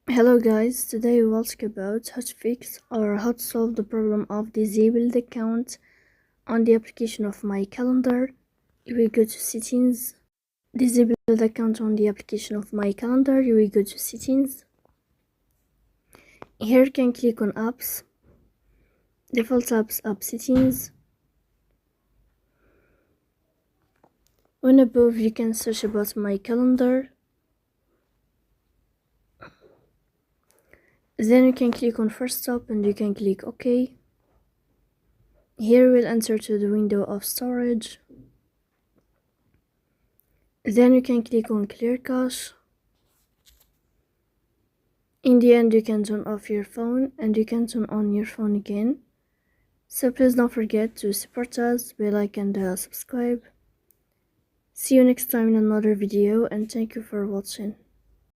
Hello guys, today we will talk about how to fix or how to solve the problem of disabled account on the application of My Calendar. You will go to settings, disabled account on the application of My Calendar, you will go to settings. Here you can click on apps, default apps, app settings. On above you can search about My Calendar. Then you can click on first stop and you can click OK. Here we'll enter to the window of storage. Then you can click on clear cache. In the end you can turn off your phone and you can turn on your phone again. So please don't forget to support us, like and subscribe. See you next time in another video and thank you for watching.